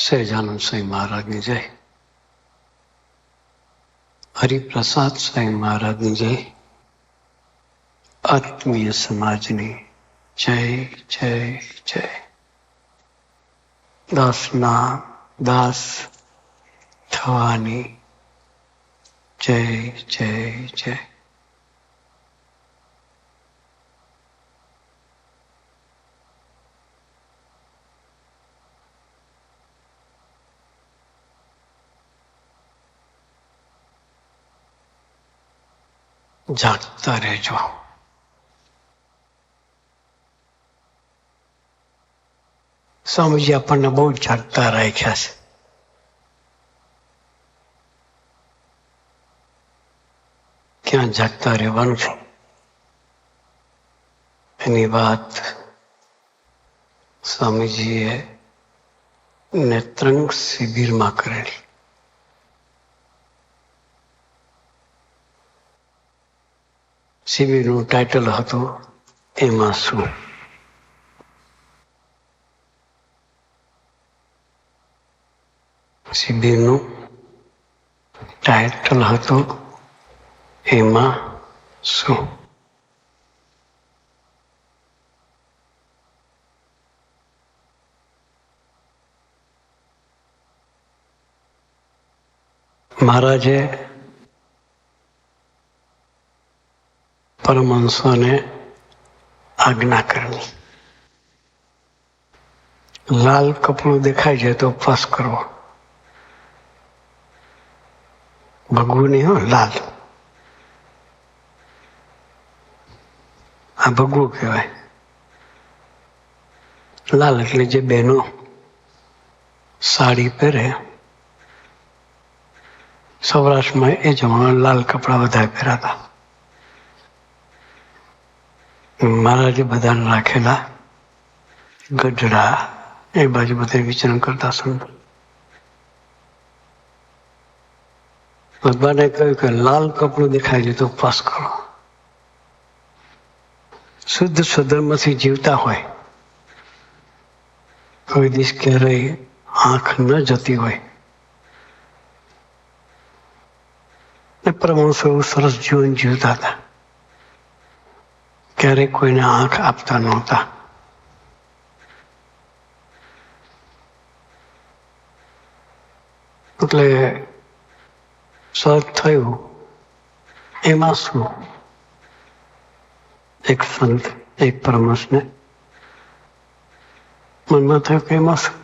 સહજાનંદ સ્વામી મહારાજની જય, હરિપ્રસાદ સ્વામી મહારાજની જય, આત્મીય સમાજની જય જય જય. દાસના દાસ થવાની જય જય જય. જાગતા રહેજો. સ્વામીજી આપણને બહુ જાગતા રાખ્યા છે. ક્યાં જાગતા રહેવાનું છે એની વાત સ્વામીજીએ નેત્રંગ શિબિરમાં કરેલી. શિબિરનું ટાઇટલ હતું એમાં શું. શિબિરનું ટાઇટલ હતું એમાં શું. મહારાજે પરમહંસોને આજ્ઞા કરવી, લાલ કપડું દેખાય છે તો ઉપવાસ કરવો. ભગવું નહીં હો, લાલ. આ ભગવું કહેવાય. લાલ એટલે જે બહેનો સાડી પહેરે, સૌરાષ્ટ્રમાં એ જમાનામાં લાલ કપડા વધારે પહેરાતા. મહારાજે બધાને રાખેલા ગઢડા એ બાજુ બધે વિચરણ કરતા સંતો. ભગવાને કહ્યું કે લાલ કપડું દેખાય છે તો ઉપવાસ કરો. શુદ્ધ સ્વધર્મથી જીવતા હોય, કોઈ દિવસ ક્યારેય આંખ ન જતી હોય ને પરમહંસો એવું સરસ જીવન જીવતા હતા. ક્યારેય કોઈને આંખ આપતા નહોતા. એટલે સહજ થયું એમાં શું. એક સંત એક પરમહંસને મનમાં થયું કે એમાં શું.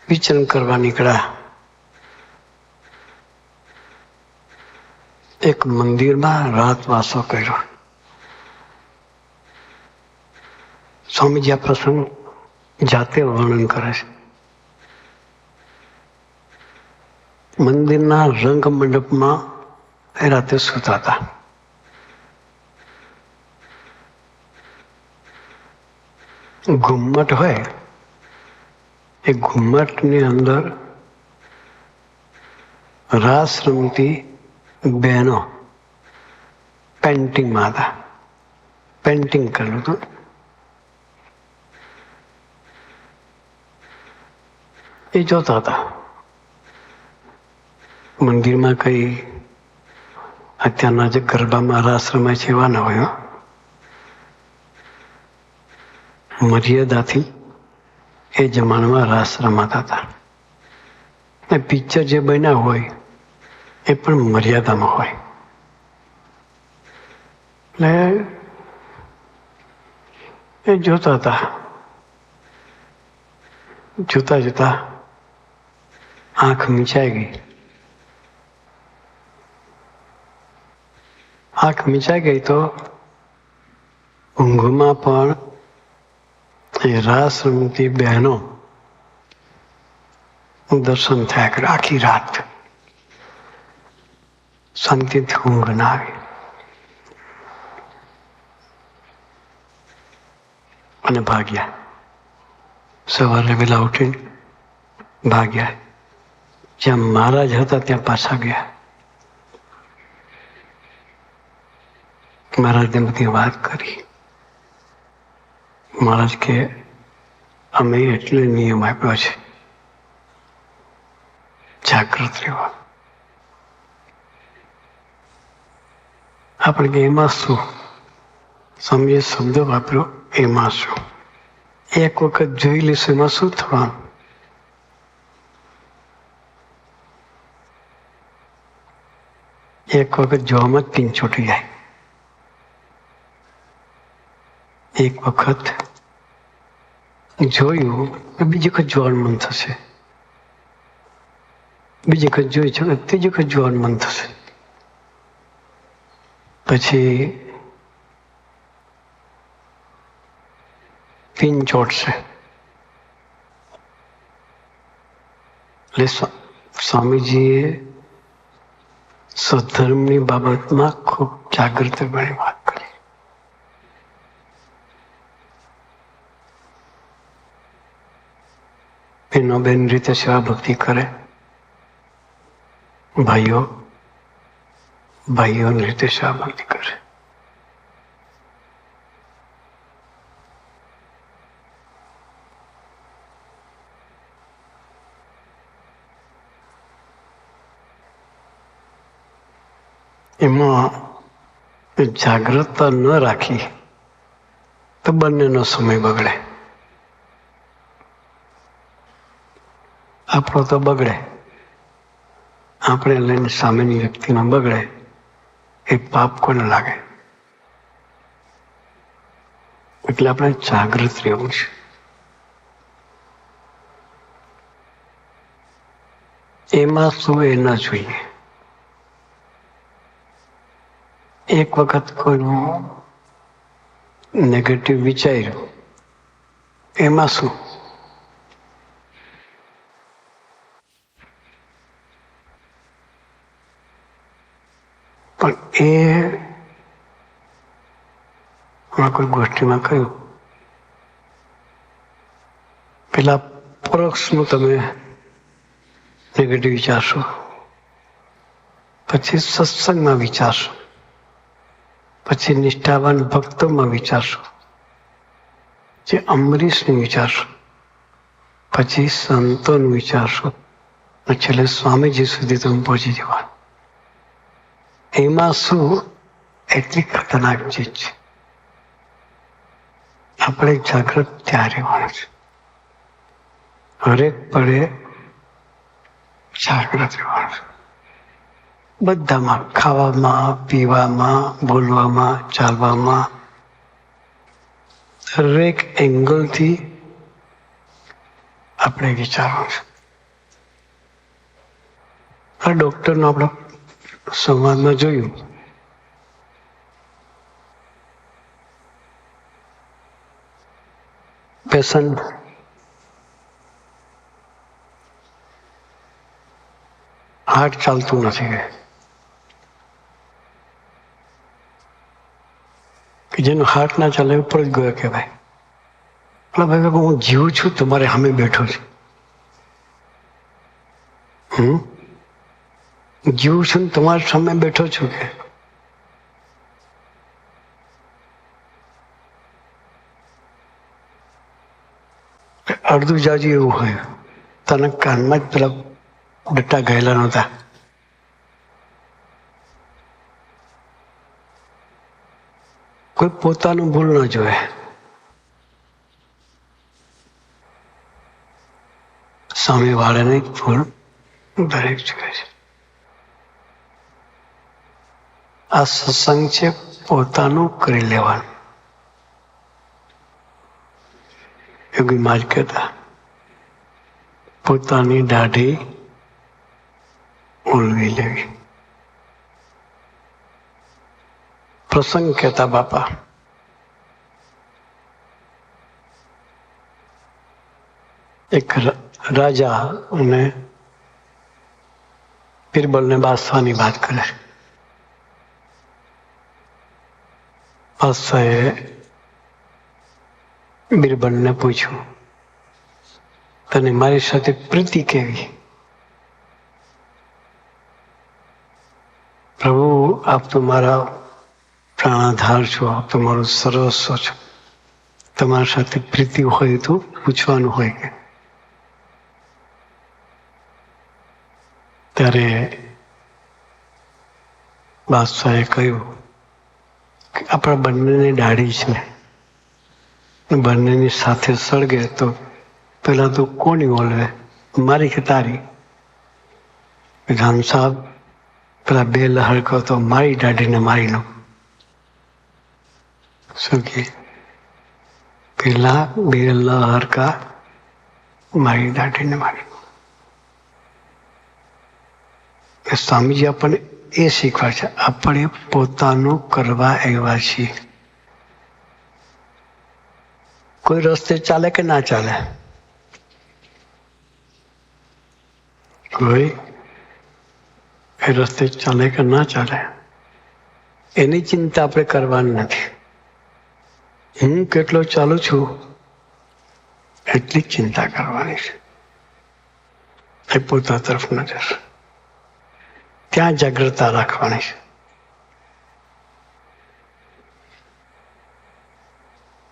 વિચરણ કરવા નીકળ્યા. એક મંદિરમાં રાત વાસો કર્યો. સ્વામીજી આ પ્રસંગ જાતે વર્ણન કરે છે. મંદિરના રંગ મંડપમાં એ રાતે સૂતા હતા. ઘુમ્મટ હોય, એ ઘુમ્મટની અંદર રાસ રમતી બહેનો પેન્ટિંગમાં હતા. પેન્ટિંગ કરેલું હતું. એ જોતા હતા. મંદિરમાં કઈ અત્યારના જે ગરબામાં રાસ રમાય છે એવા ના હોય. મર્યાદાથી એ જમાનામાં રાસ રમાતા હતા. ને પિક્ચર જે બન્યા હોય એ પણ મર્યાદામાં હોય. એટલે એ જોતા હતા. જોતા જોતા આંખ મીચાઈ ગઈ. આંખ મીચાઈ ગઈ તો ઊંઘમાં પણ એ રાસ રમતી બહેનો દર્શન થયા કરે. આખી રાત શાંતિથી ઊંઘ ના આવી. અને ભાગ્યા. સવારે વહેલા ઉઠીને ભાગ્યા. જ્યાં મહારાજ હતા ત્યાં પાછા ગયા. મહારાજને બધી વાત કરી. મહારાજ કે અમે એટલે નિયમ આપ્યો છે, જાગૃત રહેવા. આપણે કે એમાં શું? સ્વામીએ શબ્દ વાપર્યો, એમાં શું? એક વખત જોઈ લેશું એમાં શું થવાનું? એક વખત જોવામાં જ પીન છૂટી જાય. એક વખત જોયું બીજી વખત જોવાનું મન થશે, બીજી વખત જોઈ છે ત્રીજી વખત જોવાનું મન થશે. પછી પીન ચોટશે. એટલે સ્વામીજીએ સ્વધર્મની બાબતમાં ખૂબ જાગૃતપણે વાત કરી. બહેનો બેન રીતે સેવા ભક્તિ કરે, ભાઈઓ ભાઈઓની રીતે સેવા ભક્તિ કરે. એમાં જાગૃતતા ન રાખી તો બંનેનો સમય બગડે. આપણો તો બગડે, આપણે લઈને સામેની વ્યક્તિનો બગડે. એ પાપ કોને લાગે? એટલે આપણે જાગૃત રહેવું છે. એમાં શું એ ન જોઈએ. એક વખત કોઈનું નેગેટિવ વિચાર્યું, એમાં શું? પણ એ હમણાં કોઈ ગોષ્ઠીમાં કહ્યું, પેલા પરોક્ષનું તમે નેગેટિવ વિચારશો, પછી સત્સંગમાં વિચારશો, પછી નિષ્ઠાવાન ભક્તોમાં વિચારશો, જે અમરીશનું વિચારશો, પછી સંતોનું વિચારશો, અને છેલ્લે સ્વામીજી સુધી તમે પહોંચી જવાનું. એમાં શું? એટલી ખતરનાક ચીજ છે. આપણે જાગૃત ત્યાં રહેવાનું છે. હરેક પળે જાગૃત રહેવાનું છે. બધામાં, ખાવામાં, પીવામાં, બોલવામાં, ચાલવામાં, દરેક એંગલથી આપણે વિચારવાનું છે. આ ડોક્ટરનો આપણે સંવાદમાં જોયું, પેશન્ટ હાર્ટ ચાલતું નથી, કે જેનું હાર્ટ ના ચાલે ઉપર જ ગયો કહેવાય. એટલે ભાઈ હું જીવું છું, તમારે સામે બેઠો છું. જીવું છું ને તમારી સામે બેઠો છું. કે અડધું જાજુ એવું હોય, તને કાનમાં જ પેલા ડટ્ટા ગયેલા નહોતા. કોઈ પોતાનું ભૂલ ન જોવે. સામે વાળાની ભૂલ દરેક જોવે છે. આ સત્સંગ છે, પોતાનું કરી લેવાનું. યોગી મહારાજ કહેતા, પોતાની દાઢી ઓળવી લેવી. પ્રસંગ કહેતા બાપા, એક રાજા અને બિરબલને બાદશાહની વાત કરે. બાદશાહે બિરબલને પૂછ્યું, તને મારી સાથે પ્રીતિ કેવી? પ્રભુ, આપ તો મારા પ્રાણાધાર છો, આપ તો મારું સર્વસ્વ છો. તમારા સાથે પ્રીતિ હોય તો પૂછવાનું હોય કે ત્યારે બાદશાહે કહ્યું કે આપણા બંનેની દાઢી છે, બંનેની સાથે સળગે તો પેલા તો કોની ઓલવે, મારી કે તારી? વિધાન સાહેબ પેલા બે લહરકો તો મારી દાઢીને મારી લો. શું કે પેલા બે લહરકા મારી દાઢીને મારી લો. સ્વામીજી આપણને એ શીખવા છે, આપણે પોતાનું કરવા આવ્યા છીએ. કોઈ રસ્તે ચાલે કે ના ચાલે, કોઈ એ રસ્તે ચાલે કે ના ચાલે એની ચિંતા આપણે કરવાની નથી. હું કેટલો ચાલુ છું એટલી જ ચિંતા કરવાની છે. એ પોતા તરફ નજર, ત્યાં જાગ્રતા રાખવાની છે.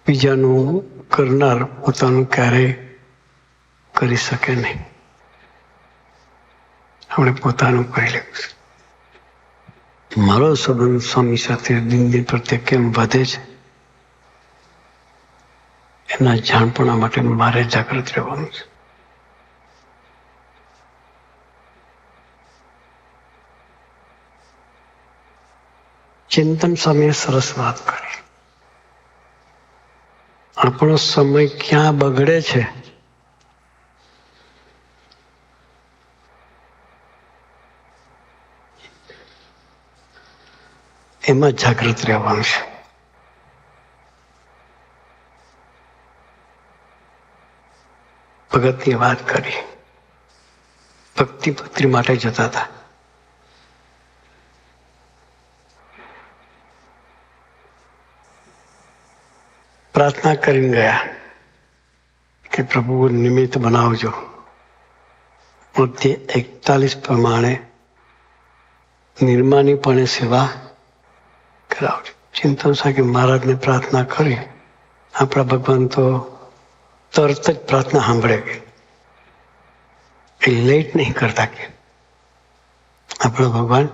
બીજાનું કરનાર પોતાનું ક્યારેય કરી શકે નહીં. આપણે પોતાનું કરી લેવું છે. મારો સંબંધ સ્વામી સાથે દિન દિન પ્રત્યે કેમ વધે છે એના જાણપણા માટે મારે જાગૃત રહેવાનું છે. ચિંતન સ્વામીએ સરસ વાત કરી. આપણો સમય ક્યાં બગડે છે એમાં જાગૃત રહેવાનું છે. ભગતની વાત કરી, ભક્તિ પુત્રી માટે જતા હતા. પ્રાર્થના કરીને ગયા કે પ્રભુ નિમિત્ત બનાવજો. તે 41 પ્રમાણે નિર્માનીપણે સેવા કરાવજો. ચિંતન સાહેબ મહારાજને પ્રાર્થના કરી, આપણા ભગવાન તો તરત જ પ્રાર્થના સાંભળે કે એ લેટ નહીં કરતા. કે આપણા ભગવાન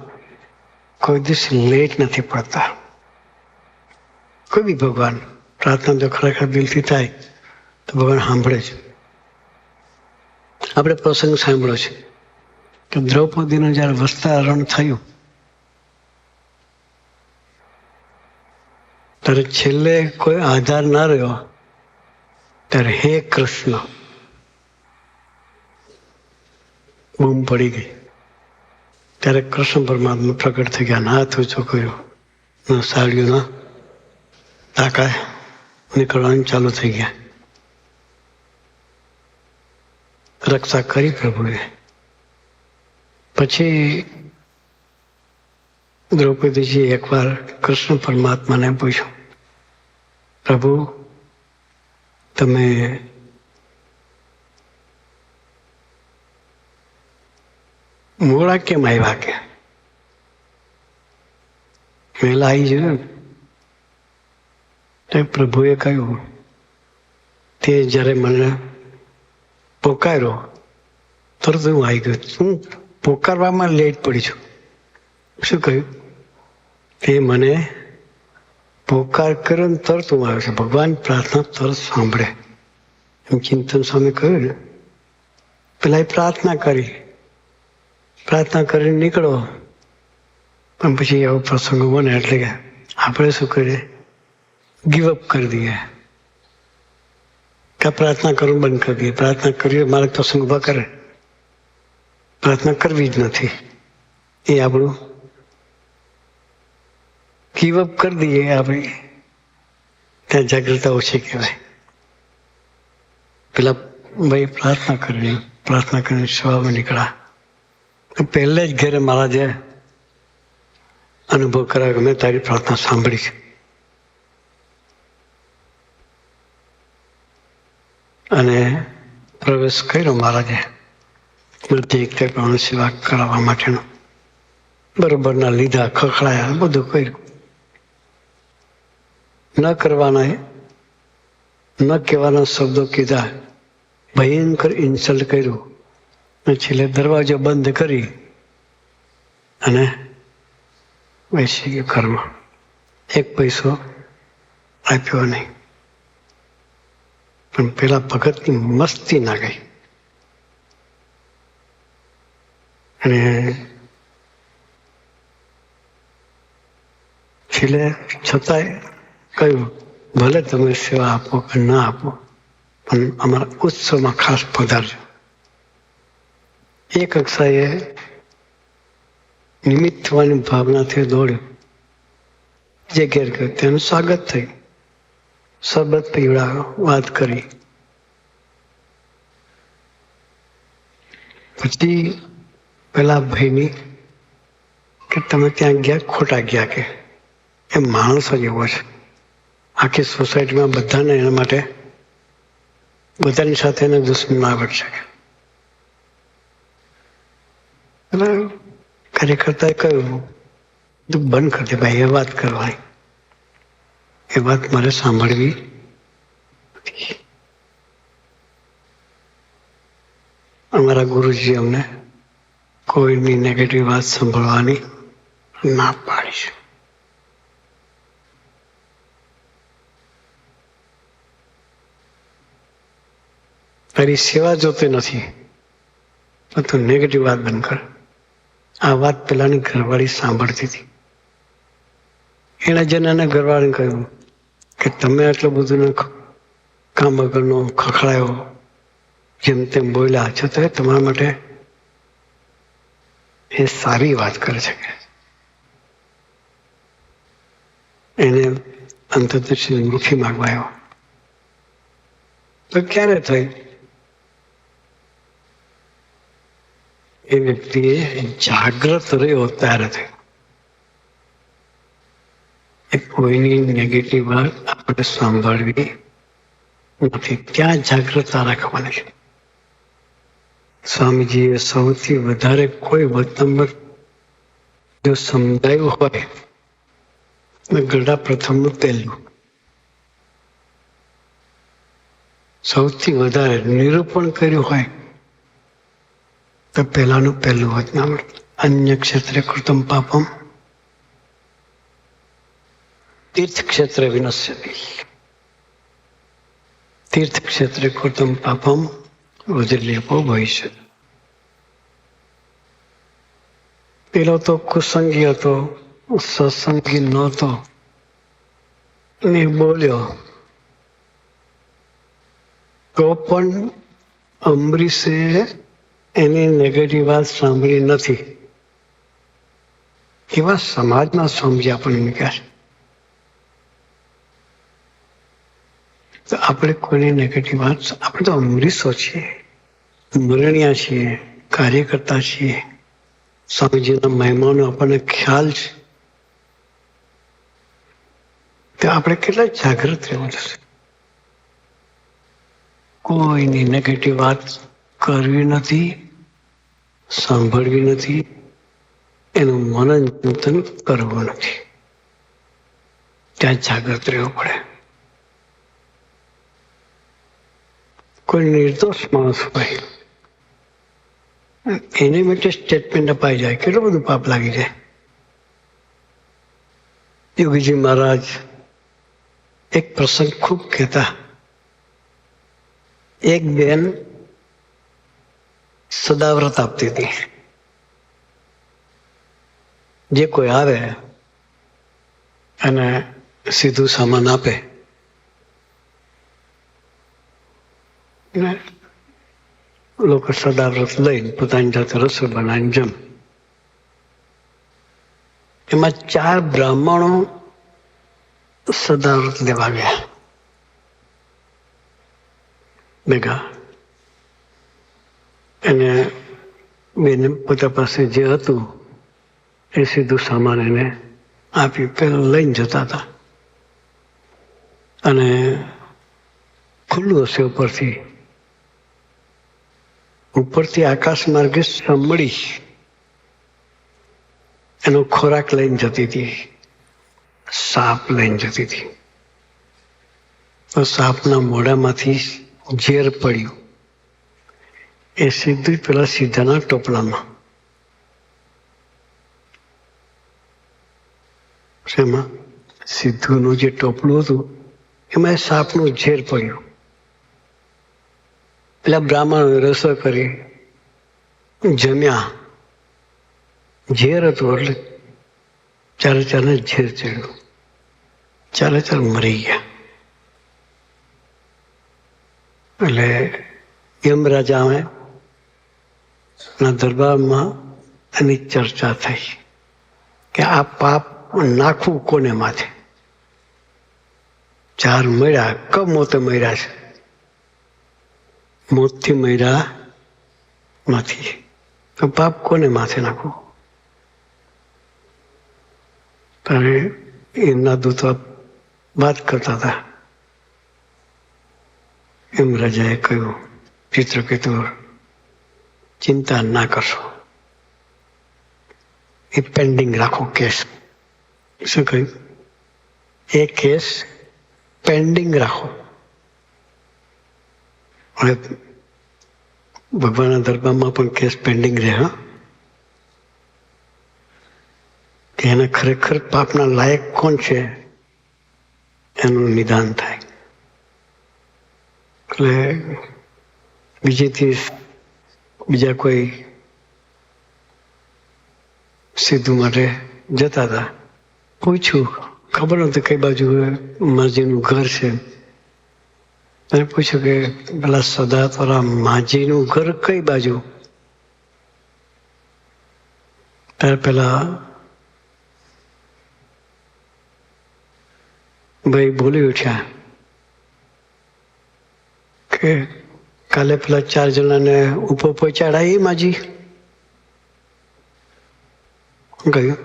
કોઈ દિવસ લેટ નથી પડતા. કોઈ બી ભગવાન પ્રાર્થના જો ખરેખર દિલથી થાય તો ભગવાન સાંભળે છે. આપણે પ્રસંગ સાંભળ્યો છે કે દ્રૌપદીનું જ્યારે વસ્ત્રાહરણ થયું ત્યારે છેલ્લે કોઈ આધાર ના રહ્યો ત્યારે હે કૃષ્ણ બૂમ પડી ગઈ. ત્યારે કૃષ્ણ પરમાત્મા પ્રગટ થઈ ગયા, હાથ ઊંચો કર્યો, સાડીઓના ટાંકા નીકળવાનું ચાલુ થઈ ગયા. રક્ષા કરી પ્રભુએ. પછી દ્રૌપદીજી એકવાર કૃષ્ણ પરમાત્માને પૂછ્યું, પ્રભુ તમે મોડા કેમ આવ્યા? કે વહેલા આવી જોયું. પ્રભુએ કહ્યું, તે જ્યારે મને પોકાર્યો તરત હું આવી ગયો. હું પોકારવામાં લેટ પડી છું. શું કહ્યું? તે મને પોકાર કર્યો ને તરત હું આવ્યો છું. ભગવાન પ્રાર્થના તરત સાંભળે એમ ચિંતન સ્વામી કહ્યું ને. પેલા એ પ્રાર્થના કરીને નીકળો, પણ પછી આવો પ્રસંગો બને એટલે કે આપણે શું કરીએ, ગીવઅપ કરી દઈએ કે પ્રાર્થના કરવું બંધ કરી દઈએ. પ્રાર્થના કરીએ મારે પ્રસંગ ઉભા કરે, પ્રાર્થના કરવી જ નથી. એ આપણું ગીવઅપ કરી દઈએ. આપણે ત્યાં જાગૃતતા ઓછી કહેવાય. પેલા ભાઈ પ્રાર્થના કરીને સવારમાં નીકળ્યા. પહેલે જ ઘેરે મહારાજે અનુભવ કરાવ્યો કે મેં તારી પ્રાર્થના સાંભળી છે. અને પ્રવેશ કર્યો મહારાજે બધી એક પ્રમાણે સેવા કરાવવા માટેનો. બરોબરના લીધા, ખખડાયા, બધું કર્યું. ન કરવાના ન કહેવાના શબ્દો કીધા, ભયંકર ઇન્સલ્ટ કર્યું, અને છેલ્લે દરવાજો બંધ કરી અને બેસી ગયો ઘરમાં. એક પૈસો આપ્યો નહીં. પણ પેલા ભગતની મસ્તી ના ગઈ અને છેલ્લે છતાંય કહ્યું, ભલે તમે સેવા આપો કે ના આપો, પણ અમારા ઉત્સવમાં ખાસ પધારજો. એ કક્ષાએ નિમિત્ત થવાની ભાવનાથી દોડ્યો. જે ઘેર ગયો તેનું સ્વાગત થયું, શરબત પીવડાવ્યો, વાત કરી. પછી પેલા ભાઈની કે તમે ત્યાં ગયા ખોટા ગયા, કે એ માણસો જેવો છે, આખી સોસાયટીમાં બધાને એના માટે બધાની સાથે એને દુશ્મનાવટ છે. એટલે કાર્યકર્તાએ કહ્યું, તું બંધ કરી દે ભાઈ, એ વાત કરવાની, એ વાત મારે સાંભળવી નથી. અમારા ગુરુજી અમને કોઈની નેગેટિવ વાત સાંભળવાની ના પાડી છે. તારી સેવા જોતી નથી તો તું નેગેટિવ વાત બંધ કર. આ વાત પેલાની ઘરવાળી સાંભળતી હતી. એણે જેને એને ઘરવાળીને કહ્યું કે તમે આટલું બધું કામ વગરનો ખખડાયો, જેમ તેમ બોલ્યા છો, તો તમારા માટે એ સારી વાત કરે છે. એને અંતરદર્શી મુખી માગવા આવ્યો. તો ક્યારે થઈ? એ વ્યક્તિએ જાગ્રત રહ્યો ત્યારે થઈ. એ કોઈની નેગેટિવ વાત આપણે સાંભળવી નથી, ત્યાં જાગ્રતતા રાખવાની છે. સ્વામીજીએ સૌથી વધારે કોઈ વતનંબર જો સમજાયું હોય, ગરડા પ્રથમનું પહેલું, સૌથી વધારે નિરૂપણ કર્યું હોય તો પહેલાનું પહેલું વચનામૃત, અન્ય ક્ષેત્રે કૃતમ પાપમ તીર્થ ક્ષેત્રે વિનશ્યતિ. તીર્થ ક્ષેત્રે કૃતમ પાપમ વજ્રલેપો ભવિષ્ય. પેલો તો કુસંગી હતો, સત્સંગી નહોતો, ને બોલ્યો તો પણ અંબરીશે એની નેગેટિવ વાત સાંભળી નથી. એવા સમાજના સ્વામી આપણને મૂક્યા છે. તો આપણે કોઈની નેગેટિવ વાત, આપણે તો અમરીશો છીએ, મરણિયા છીએ, કાર્યકર્તા છીએ, સ્વામીજીના મહેમાનો આપણને ખ્યાલ છે. તો આપણે કેટલા જાગૃત રહેવું છે. કોઈની નેગેટિવ વાત કરવી નથી, સાંભળવી નથી, એનું મનન ચિંતન કરવું નથી. ત્યાં જાગૃત રહેવું પડે. કોઈ નિર્દોષ માણસ હોય એને માટે સ્ટેટમેન્ટ અપાઈ જાય, કેટલું બધું પાપ લાગી જાય. યોગીજી મહારાજ એક પ્રસંગ ખૂબ કહેતા. એક બેન સદાવ્રત આપતી હતી. જે કોઈ આવે અને સીધું સામાન આપે, લોકો સદાવ્રત લઈને પોતાની જાતે રસોઈ બનાવીને જમ. એમાં 4 બ્રાહ્મણો સદાવ્રત લેવા ગયા ભેગા. એને બેને પોતા પાસે જે હતું એ સીધું સામાન એને આપી પેલા લઈને જતા હતા. અને ખુલ્લું હશે ઉપરથી આકાશ માર્ગે સંભળી એનો ખોરાક લઈને જતી હતી, સાપ લઈને જતી હતી. તો સાપના મોઢામાંથી ઝેર પડ્યું, એ સીધું પેલા સીધાના ટોપલામાં. શેમાં? સિદ્ધુનું જે ટોપલું હતું એમાં સાપનું ઝેર પડ્યું. પેલા બ્રાહ્મણોએ રસોઈ કરી, જમ્યા, ઝેર હતું એટલે ચારે ચારને ઝેર ચડ્યું, ચારે ચાર મરી ગયા. એટલે યમરાજા ના દરબારમાં એની ચર્ચા થઈ કે આ પાપ નાખવું કોને માથે? ચાર મર્યા, કમોતે મર્યા છે, મોતથી મર્યા નથી, તો પાપ કોને માથે નાખવું? ત્યારે એમના દૂતો વાત કરતા હતા. એમ રાજાએ કહ્યું, ચિત્રકેતુ ચિંતા ના કરશો, એ પેન્ડિંગ રાખો કેસ. શું કહ્યું? એ કેસ પેન્ડિંગ રાખો. અને ભગવાનના દરબારમાં પણ કેસ પેન્ડિંગ રહે. હા, કે એને ખરેખર પાપના લાયક કોણ છે એનું નિદાન થાય. એટલે બીજા કોઈ સિદ્ધુ માટે જતા હતા. પૂછ્યું, ખબર નથી કઈ બાજુ માજીનું ઘર છે. એને પૂછ્યું કે પેલા સદાતોરા માજીનું ઘર કઈ બાજુ? ત્યારે પેલા ભાઈ બોલી ઉઠ્યા કે કાલે પેલા 4 જણાને ઉપર પહોંચાડા એ માજી. ગયું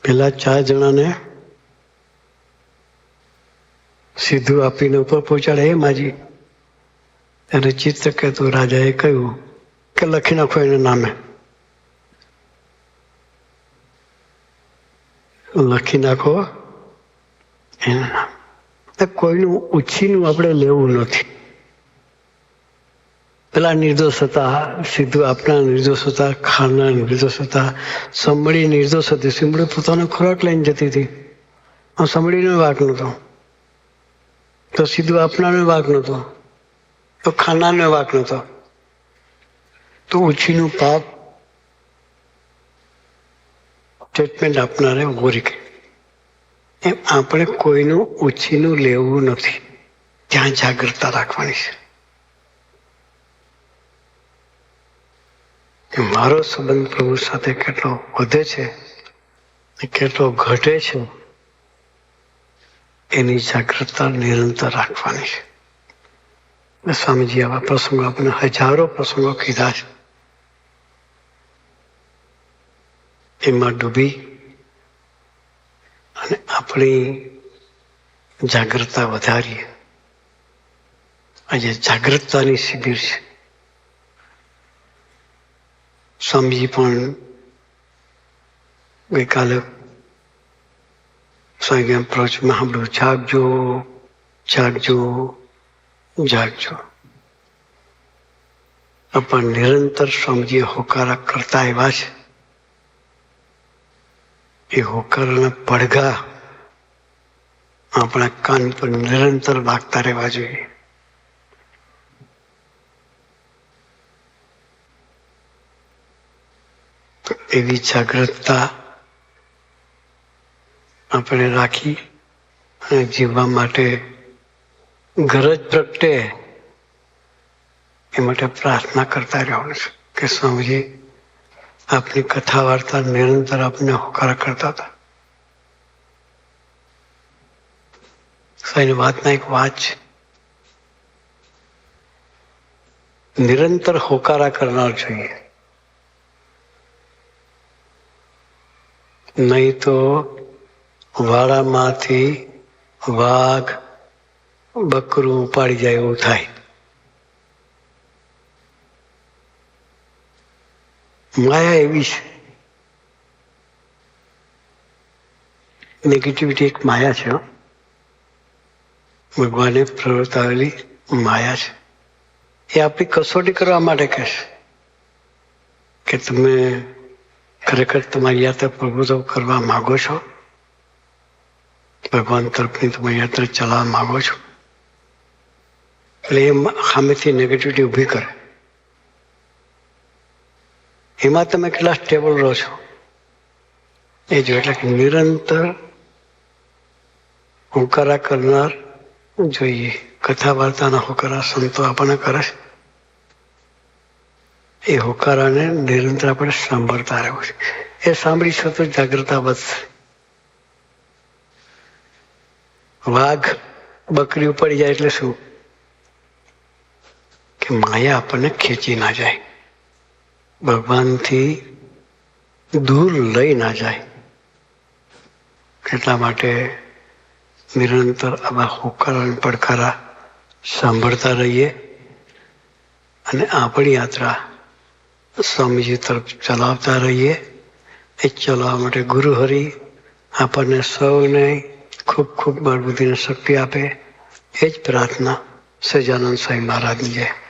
પેલા 4 જણાને સીધું આપીને ઉપર પહોંચાડે એ માજી. ત્યારે ચિત્રકેતુ રાજાએ કહ્યું કે લખી નાખો એના નામે. લખી નાખો એના નામ. કોઈનું ઉછીનું આપણે લેવું નથી. પેલા નિર્દોષ હતા, સીધું આપના નિર્દોષ હતા, ખાના નિર્દોષ હતા, સંભળી નિર્દોષ હતી. સંભળી પોતાનો ખોરાક લઈને જતી હતી, આ સંભળીનો વાંક નહોતો, તો સીધું આપનાનો વાંક નહોતો, તો ખાનાનો વાંક નહોતો. તો ઉછીનું પાપ સ્ટેટમેન્ટ આપનારે ઉભો રહી. એમ આપણે કોઈનું ઉછીનું લેવું નથી. ત્યાં જાગૃતતા રાખવાની છે. મારો સંબંધ પ્રભુ સાથે કેટલો વધે છે, કેટલો ઘટે છે, એની જાગૃતતા નિરંતર રાખવાની છે. સ્વામીજી આવા પ્રસંગો આપણે હજારો પ્રસંગો કીધા છે. એમાં ડૂબી અને આપણી જાગૃતતા વધારીએ. આજે જાગૃતતાની શિબિર છે. સ્વામીજી પણ ગઈકાલે સ્વામી અપ્રોચમાં સાંભળ્યું, જાગજો જાગજો જાગજો. પણ નિરંતર સ્વામીજીએ હોકારા કરતા એવા છે. એ હોકારાના પડઘા આપણા કાન પર નિરંતર વાગતા રહેવા જોઈએ. તો એવી જાગૃતતા આપણે રાખી અને જીવવા માટે ગરજ પ્રગટે એ માટે પ્રાર્થના કરતા રહેવાનું છે કે સ્વામીજી આપની કથા વાર્તા નિરંતર આપને હોકારા કરતા હતા. એની વાતના એક વાત છે, નિરંતર હોકારા કરનાર જોઈએ, નહીં તો વાડામાંથી વાઘ બકરું ઉપાડી જાય એવું થાય. માયા એવી છે, નેગેટિવિટી એક માયા છે. ભગવાને પ્રવર્તાવેલી માયા છે. એ આપણી કસોટી કરવા માટે કહેશે કે તમે ખરેખર તમારી યાત્રા પ્રભુત્વ કરવા માગો છો, ભગવાન તરફની તમારી યાત્રા ચલાવવા માગો છો. એટલે એ સામેથી નેગેટિવિટી ઊભી કરે. એમાં તમે કેટલા સ્ટેબલ રહો છો એ જો. એટલે કે નિરંતર હોકારા કરનાર જોઈએ. કથા વાર્તાના હોકારા સંતો આપણને કરે છે. એ હોકારાને નિરંતર આપણે સાંભળતા રહેવું છે. એ સાંભળીશું તો જાગ્રતા વધશે. વાઘ બકરી ઉપડી જાય એટલે શું? કે માયા આપણને ખેંચી ના જાય, ભગવાનથી દૂર લઈ ના જાય. એટલા માટે નિરંતર આવા હોકારા પડકારા સાંભળતા રહીએ અને આપણી યાત્રા સ્વામીજી તરફ ચલાવતા રહીએ. એ ચલાવવા માટે ગુરુ હરિ આપણને સૌને ખૂબ ખૂબ બળબુદ્ધિને શક્તિ આપે. એ જ પ્રાર્થના સહજાનંદ સ્વામી મહારાજની જય.